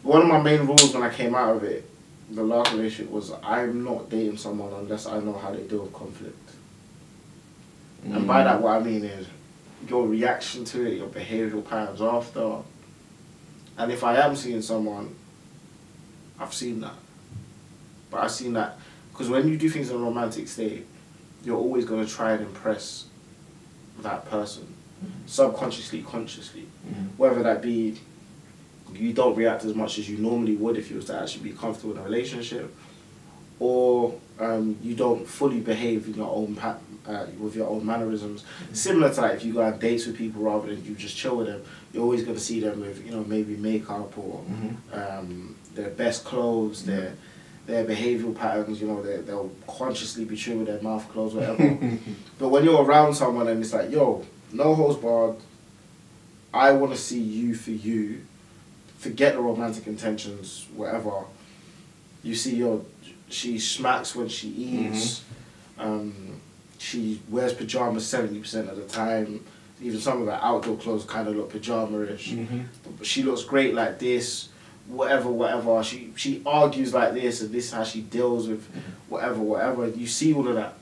one of my main rules when I came out of it, the last relationship, was I'm not dating someone unless I know how they deal with conflict. And by that, what I mean is your reaction to it, your behavioural patterns after. And if I am seeing someone, I've seen that. But I've seen that because when you do things in a romantic state, you're always going to try and impress that person, subconsciously, consciously. Whether that be you don't react as much as you normally would if you was to actually be comfortable in a relationship, or you don't fully behave in your own with your own mannerisms. Similar to like if you go on dates with people rather than you just chill with them, you're always going to see them with, you know, maybe makeup or their best clothes, their behavioural patterns, you know, they'll consciously be chewing with their mouth closed, whatever. But when you're around someone and it's like, yo, no holds barred, I want to see you for you, forget the romantic intentions, whatever. You see, yo, she smacks when she eats, she wears pyjamas 70% of the time, even some of her outdoor clothes kind of look pajama-ish. She looks great like this, whatever. She argues like this, and this is how she deals with whatever. You see all of that.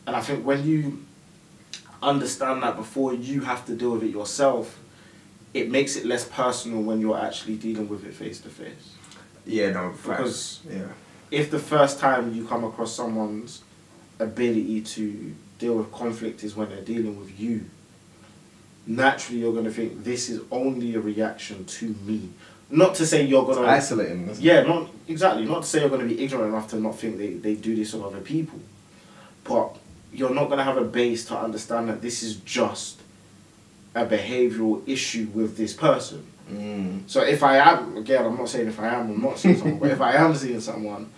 And I think when you understand that before you have to deal with it yourself, it makes it less personal when you're actually dealing with it face to face. Yeah, no, because if the first time you come across someone's ability to deal with conflict is when they're dealing with you, naturally you're going to think this is only a reaction to me. Not to say you're going to isolate them. Yeah, not exactly. Not to say you're going to be ignorant enough to not think they do this on other people, but you're not going to have a base to understand that this is just a behavioural issue with this person. So if I am, again, I'm not saying if I am or not seeing someone, but if I am seeing someone,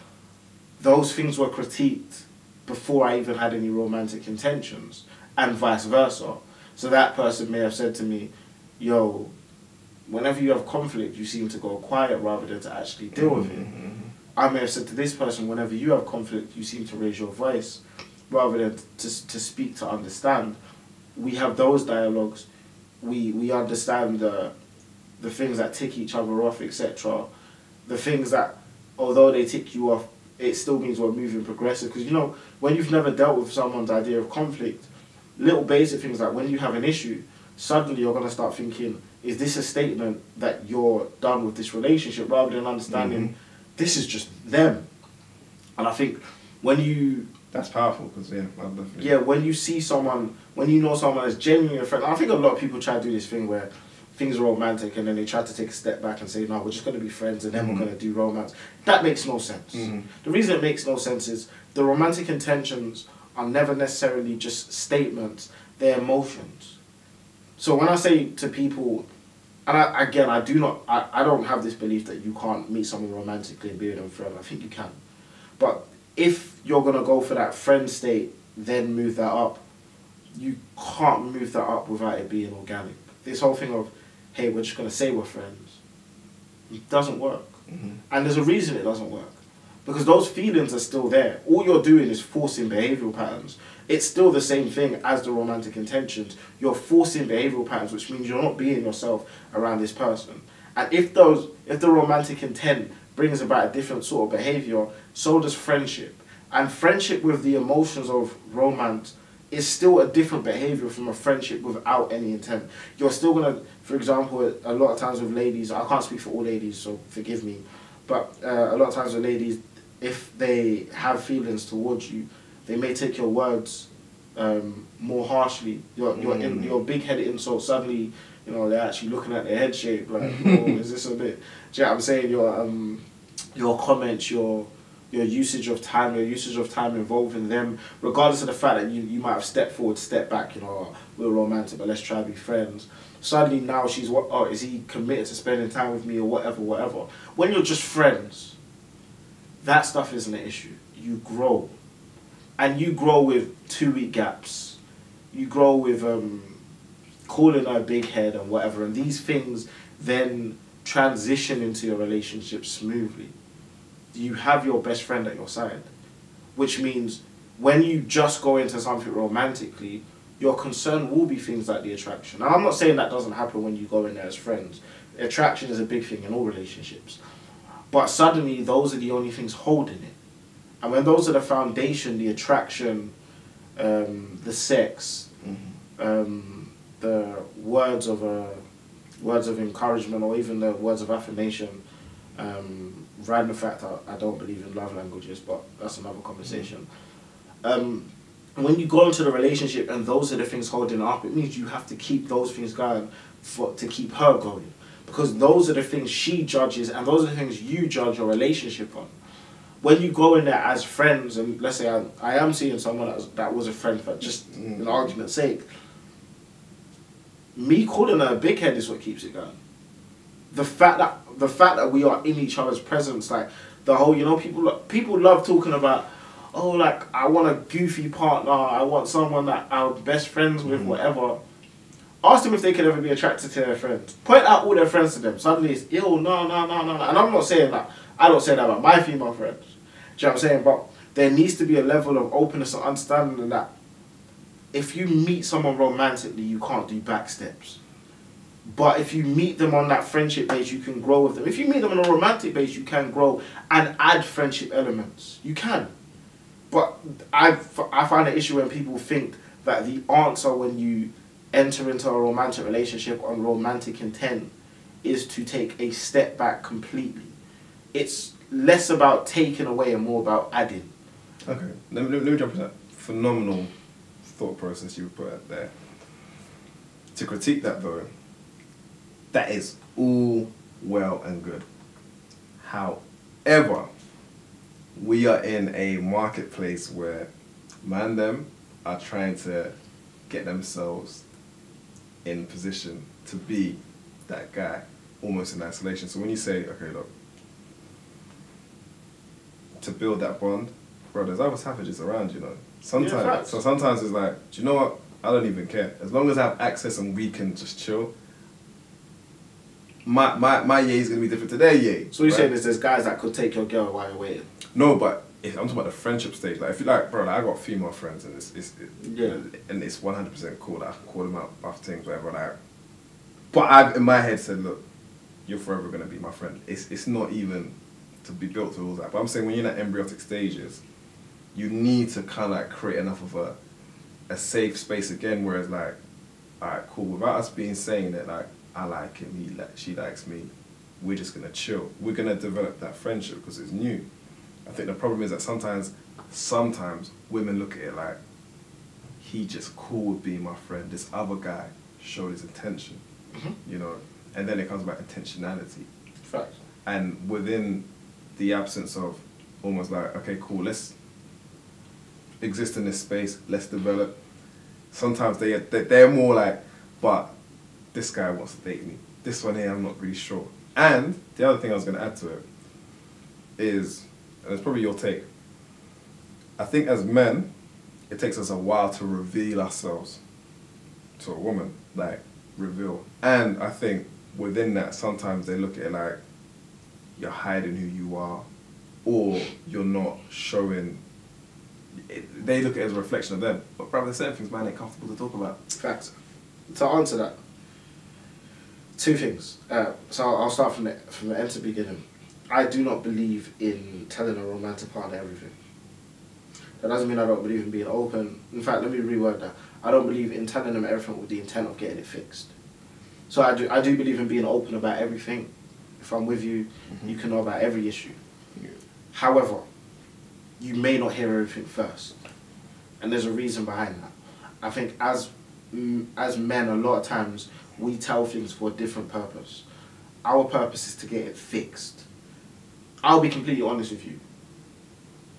those things were critiqued before I even had any romantic intentions, and vice versa. So that person may have said to me, yo, whenever you have conflict, you seem to go quiet rather than to actually deal with it. I may have said to this person, whenever you have conflict, you seem to raise your voice rather than to speak to understand. We have those dialogues. We understand the things that tick each other off, etc. The things that, although they tick you off, it still means we're moving progressive. Because, you know, when you've never dealt with someone's idea of conflict, little basic things like when you have an issue, suddenly you're going to start thinking, is this a statement that you're done with this relationship, rather than understanding this is just them. And I think when you... That's powerful, because, when you see someone, when you know someone is genuinely a friend, I think a lot of people try to do this thing where things are romantic and then they try to take a step back and say, no, we're just going to be friends and then we're going to do romance. That makes no sense. The reason it makes no sense is the romantic intentions are never necessarily just statements, they're emotions. So when I say to people, and I don't have this belief that you can't meet someone romantically and be with them forever. I think you can. But if you're going to go for that friend state, then move that up, you can't move that up without it being organic. This whole thing of, hey, we're just going to say we're friends, it doesn't work. And there's a reason it doesn't work. Because those feelings are still there. All you're doing is forcing behavioural patterns. It's still the same thing as the romantic intentions. You're forcing behavioural patterns, which means you're not being yourself around this person. And if the romantic intent brings about a different sort of behaviour, so does friendship. And friendship with the emotions of romance is still a different behaviour from a friendship without any intent. You're still going to, for example, a lot of times with ladies, I can't speak for all ladies, so forgive me, but a lot of times with ladies, if they have feelings towards you, they may take your words more harshly. Your big-headed insult, suddenly, you know, they're actually looking at their head shape, like, oh, is this a bit... Do you know what I'm saying? Your comments, your usage of time involving them, regardless of the fact that you might have stepped forward, stepped back, you know, we're romantic, but let's try to be friends. Suddenly now she's, is he committed to spending time with me or whatever. When you're just friends, that stuff isn't an issue. You grow. And you grow with 2-week gaps. You grow with calling her a big head and whatever, and these things then transition into your relationship smoothly. You have your best friend at your side, which means when you just go into something romantically, your concern will be things like the attraction. And I'm not saying that doesn't happen when you go in there as friends. Attraction is a big thing in all relationships. But suddenly, those are the only things holding it. And when those are the foundation, the attraction, the sex, the words of encouragement, or even the words of affirmation, right, the fact that I don't believe in love languages, but that's another conversation. When you go into the relationship and those are the things holding up, it means you have to keep those things going to keep her going. Because those are the things she judges and those are the things you judge your relationship on. When you go in there as friends, and let's say I am seeing someone that was a friend for just an argument's sake, me calling her a big head is what keeps it going. The fact that we are in each other's presence, like the whole, you know, people love talking about, oh, like, I want a goofy partner, I want someone that I'm best friends with, whatever. Ask them if they could ever be attracted to their friends. Point out all their friends to them. Suddenly it's, no. And I'm not saying that, I don't say that about my female friends. Do you know what I'm saying? But there needs to be a level of openness and understanding that if you meet someone romantically, you can't do backsteps. But if you meet them on that friendship base, you can grow with them. If you meet them on a romantic base, you can grow and add friendship elements. You can. But I find an issue when people think that the answer when you enter into a romantic relationship on romantic intent is to take a step back completely. It's less about taking away and more about adding. Okay, let me jump into that phenomenal thought process you put out there. To critique that though, that is all well and good. However, we are in a marketplace where them are trying to get themselves in position to be that guy, almost in isolation. So when you say, okay, look, to build that bond, bro, there's other savages around, you know. Sometimes, so sometimes it's like, do you know what? I don't even care. As long as I have access and we can just chill, my yay is going to be different to their yay. So what you're saying is there's guys that could take your girl while you're waiting? No, but I'm talking about the friendship stage. Like, if you like, bro, like, I got female friends and it's 100% cool that I can call them out, buff things, whatever. Like, but I've in my head said, look, you're forever going to be my friend. It's not even to be built to all that. But I'm saying when you're in that embryotic stages, you need to kind of like create enough of a safe space again, where it's like, alright, cool, without us saying that like, I like him, she likes me, we're just gonna chill. We're gonna develop that friendship because it's new. I think the problem is that sometimes women look at it like, he just cool with being my friend. This other guy showed his intention, you know, and then it comes about intentionality. Fact. And within the absence of almost like, okay, cool, let's exist in this space, let's develop. Sometimes they're more like, but this guy wants to date me. This one here, I'm not really sure. And the other thing I was going to add to it is, and it's probably your take, I think as men, it takes us a while to reveal ourselves to a woman, like reveal. And I think within that, sometimes they look at it like you're hiding who you are, or you're not showing. They look at it as a reflection of them. But probably certain things, man, ain't comfortable to talk about. Fact. To answer that, two things. So I'll start from the end to beginning. I do not believe in telling a romantic partner everything. That doesn't mean I don't believe in being open. In fact, let me reword that. I don't believe in telling them everything with the intent of getting it fixed. So I do believe in being open about everything. If I'm with you, you can know about every issue. Yeah. However, you may not hear everything first. And there's a reason behind that. I think as men, a lot of times, we tell things for a different purpose. Our purpose is to get it fixed. I'll be completely honest with you.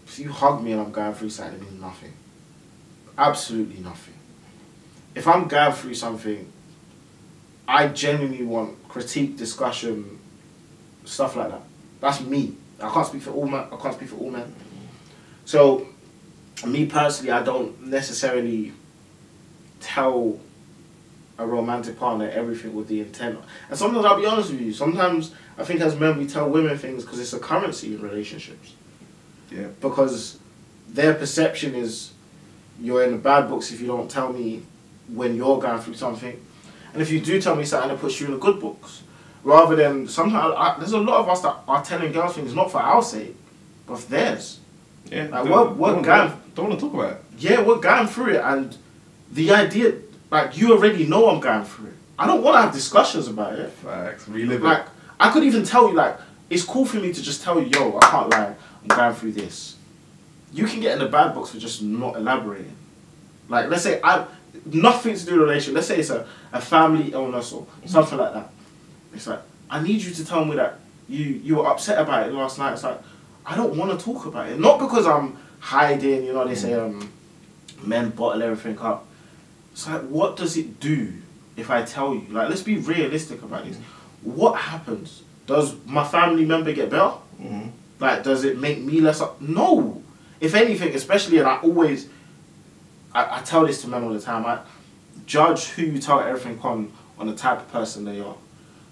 If you hug me and I'm going through something, it means nothing. Absolutely nothing. If I'm going through something, I genuinely want critique, discussion, stuff like that. That's me. I can't speak for all men. So, me personally, I don't necessarily tell a romantic partner everything with the intent. And sometimes, I'll be honest with you, sometimes I think as men we tell women things because it's a currency in relationships. Yeah. Because their perception is you're in the bad books if you don't tell me when you're going through something. And if you do tell me something, it puts you in the good books. Rather than sometimes there's a lot of us that are telling girls things not for our sake, but for theirs. Yeah. Like we're going. Don't want to talk about it. Yeah, we're going through it, and the idea, like, you already know I'm going through it. I don't want to have discussions about it. Facts. Relive Like, it. I could even tell you, like, it's cool for me to just tell you, yo, I can't lie, I'm going through this. You can get in the bad box for just not elaborating. Like, let's say nothing to do with a relationship. Let's say it's a family illness or something like that. It's like, I need you to tell me that you were upset about it last night. It's like, I don't want to talk about it. Not because I'm hiding, you know, they say men bottle everything up. It's like, what does it do if I tell you? Like, let's be realistic about this. What happens? Does my family member get better? Mm-hmm. Like, does it make me less up? No. If anything, especially, and I tell this to men all the time, I judge who you tell everything on the type of person they are.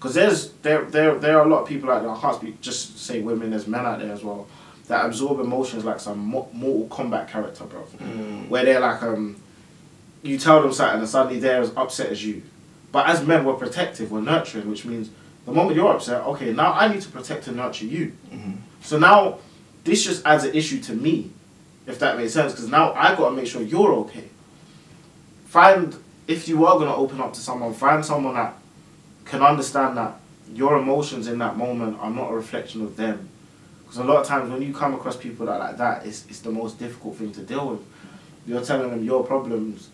Because there are a lot of people out there, I can't speak, just say women, there's men out there as well, that absorb emotions like some Mortal Kombat character, bro. Where they're like, you tell them something and suddenly they're as upset as you. But as men, we're protective, we're nurturing, which means the moment you're upset, okay, now I need to protect and nurture you. So now, this just adds an issue to me, if that makes sense, because now I got to make sure you're okay. If you are going to open up to someone, find someone that can understand that your emotions in that moment are not a reflection of them. Because a lot of times when you come across people that like that, it's the most difficult thing to deal with. You're telling them your problems.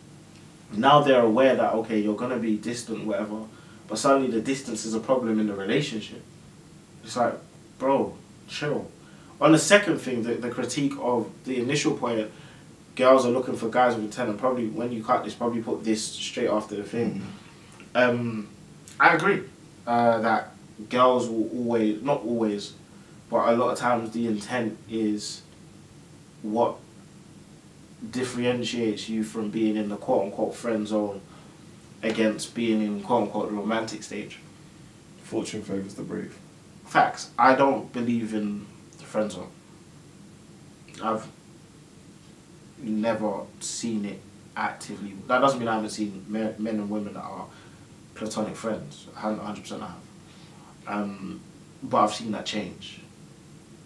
Now they're aware that, okay, you're going to be distant, whatever, but suddenly the distance is a problem in the relationship. It's like, bro, chill. On the second thing, the critique of the initial point, girls are looking for guys with intent, and probably when you cut this, probably put this straight after the thing. I agree that girls will always, not always, but a lot of times the intent is what differentiates you from being in the quote-unquote friend zone against being in quote-unquote the romantic stage. Fortune favours the brave. Facts. I don't believe in the friend zone. I've never seen it actively. That doesn't mean I haven't seen men and women that are platonic friends. 100% I have. But I've seen that change.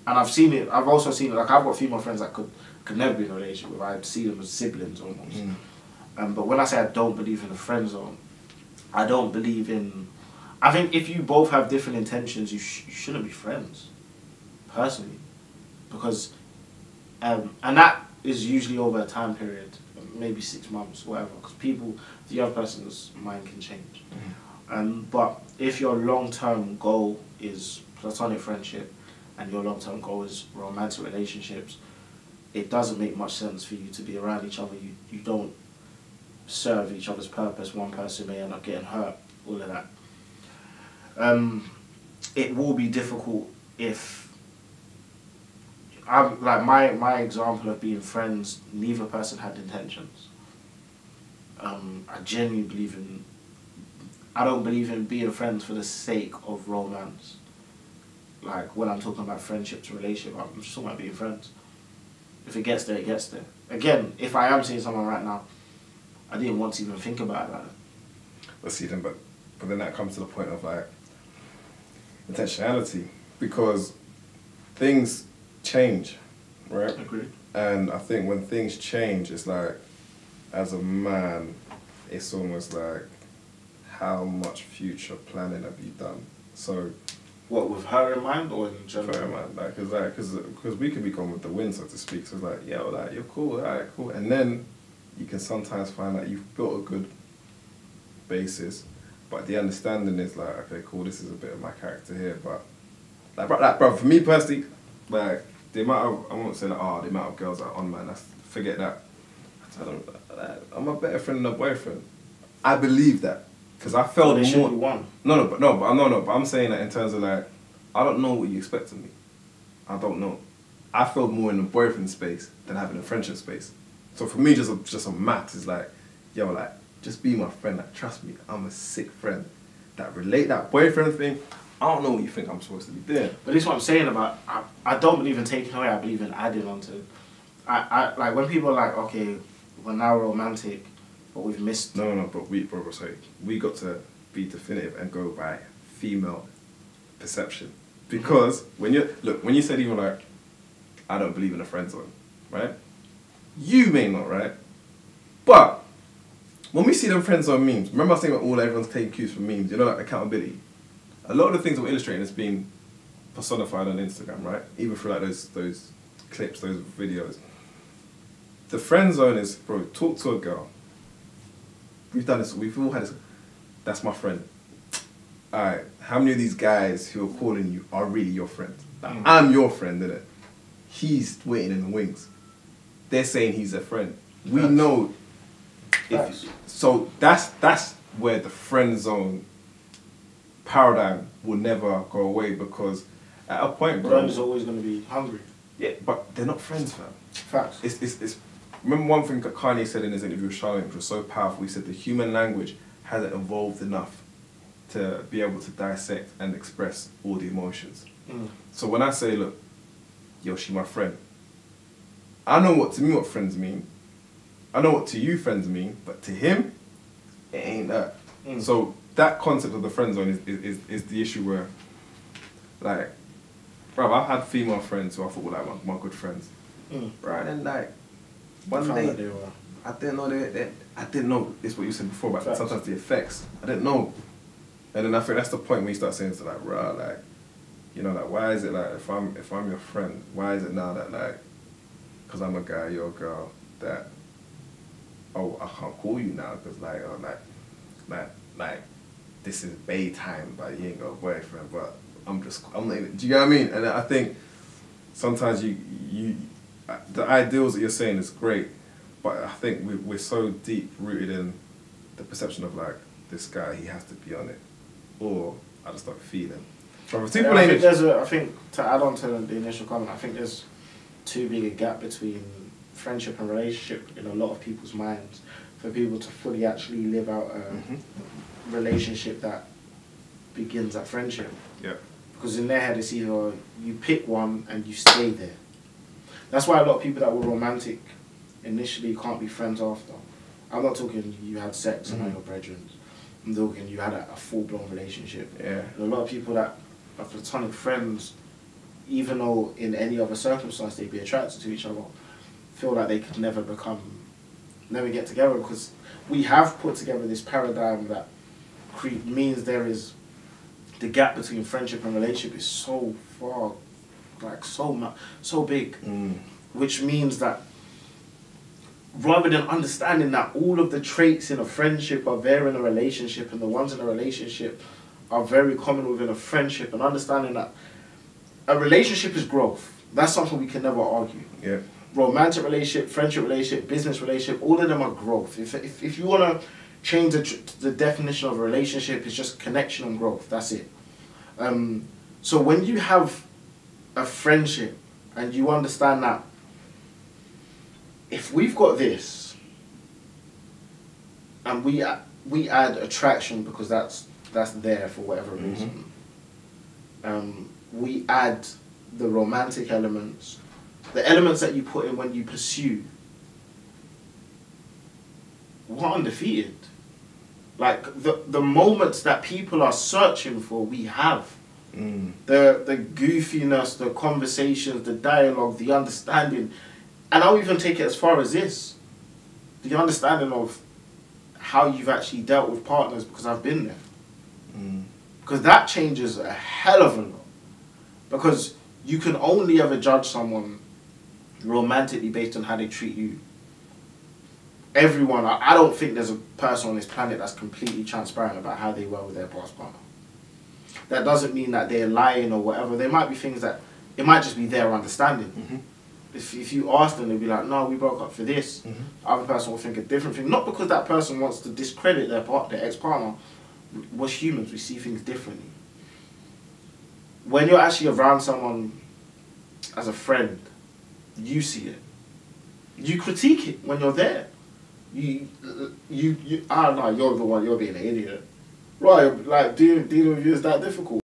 And I've seen it, I've also seen it, like I've got female friends that could never be in a relationship with. I see them as siblings almost. But when I say I don't believe in the friend zone, I don't believe in... I think if you both have different intentions, you shouldn't be friends, personally. Because... and that is usually over a time period, maybe 6 months, whatever. Because the other person's mind can change. But if your long-term goal is platonic friendship, and your long-term goal is romantic relationships, it doesn't make much sense for you to be around each other. You don't serve each other's purpose. One person may end up getting hurt, all of that. It will be difficult if... like my example of being friends, neither person had intentions. I genuinely believe in... I don't believe in being friends for the sake of romance. Like, when I'm talking about friendships, relationship, I'm just talking about being friends. If it gets there, it gets there. Again, if I am seeing someone right now, I didn't want to even think about it like that. But see, then, but then that comes to the point of, like, intentionality. Because things change, right? Agreed. And I think when things change, it's like, as a man, it's almost like, how much future planning have you done? So... What, with her in mind or in general? Fair man, because we could be gone with the wind, so to speak. So it's like, yeah, well, like, you're cool, alright, cool. And then you can sometimes find that you've built a good basis, but the understanding is like, okay, cool, this is a bit of my character here, but bro, for me personally, like the amount of, I won't say like, the amount of girls that are on, man, forget that. I tell them, I'm a better friend than a boyfriend. I believe that. Because I felt they more. should be one. But I'm saying that in terms of like, I don't know what you expect of me. I don't know. I felt more in the boyfriend space than having a friendship space. So for me, just a max is like, yo, like, just be my friend. Like, trust me, I'm a sick friend. That boyfriend thing, I don't know what you think I'm supposed to be doing. But this is what I'm saying about, I don't believe in taking away, I believe in adding on to. Like when people are like, okay, we're now romantic, but we've missed... No, but we got to be definitive and go by female perception. Because when you said even like, I don't believe in a friend zone, right? You may not, right? But when we see them friend zone memes, remember I was saying about everyone's taking cues from memes, you know, like accountability. A lot of the things that we're illustrating is being personified on Instagram, right? Even through like those clips, those videos. The friend zone is, bro, talk to a girl. We've done this, we've all had this. That's my friend. Alright, how many of these guys who are calling you are really your friends? Like, I'm your friend, innit? He's waiting in the wings. They're saying he's a friend. We know. So that's where the friend zone paradigm will never go away, because at a point, bro, friend is always going to be hungry. Yeah, but they're not friends, fam. Facts. It's remember one thing that Kanye said in his interview with Charlamagne, which was so powerful. He said the human language hasn't evolved enough to be able to dissect and express all the emotions. So when I say, look, yo, she my friend, I know what friends mean. I know what to you friends mean, but to him, it ain't that. So that concept of the friend zone is the issue where, like, bro, I've had female friends who I thought were like my good friends. Right, and like, one day, I didn't know I didn't know, it's what you said before, but sometimes the effects, I didn't know. And then I think that's the point where you start saying to like, bro, like, you know, like, why is it like, if I'm your friend, why is it now that like, because I'm a guy, you're a girl, that, oh, I can't call you now because like, oh, like, this is bae time, but you ain't got a boyfriend, but I'm not even, do you get what I mean? And I think sometimes the ideals that you're saying is great, but I think we're so deep rooted in the perception of like, this guy, he has to be on it, or I just start feeling. I think to add on to the initial comment, I think there's too big a gap between friendship and relationship in a lot of people's minds for people to fully actually live out a relationship that begins at friendship. Yeah. Because in their head it's either you pick one and you stay there. That's why a lot of people that were romantic initially can't be friends after. I'm not talking you had sex and now you're brethren. I'm talking you had a full-blown relationship. Yeah. And a lot of people that are platonic friends, even though in any other circumstance they'd be attracted to each other, feel like they could never get together, because we have put together this paradigm that means there is, the gap between friendship and relationship is so far, like so big, which means that rather than understanding that all of the traits in a friendship are there in a relationship and the ones in a relationship are very common within a friendship, and understanding that a relationship is growth. That's something we can never argue. Yeah. Romantic relationship, friendship relationship, business relationship, all of them are growth. If you want to change the definition of a relationship, it's just connection and growth. That's it. So when you have a friendship and you understand that if we've got this and we add attraction because that's there for whatever reason, we add the romantic elements, the elements that you put in when you pursue, we're undefeated. Like the moments that people are searching for, we have. The goofiness, the conversations, the dialogue, the understanding. And I'll even take it as far as this. The understanding of how you've actually dealt with partners, because I've been there. Because that changes a hell of a lot. Because you can only ever judge someone romantically based on how they treat you. Everyone, I don't think there's a person on this planet that's completely transparent about how they were with their past partner. That doesn't mean that they're lying or whatever. There might be things that, it might just be their understanding. If you ask them, they'll be like, no, we broke up for this. The other person will think a different thing. Not because that person wants to discredit their ex-partner. We're humans, we see things differently. When you're actually around someone as a friend, you see it. You critique it when you're there. I don't know, you're the one, you're being an idiot. Right, like, dealing with you is that difficult.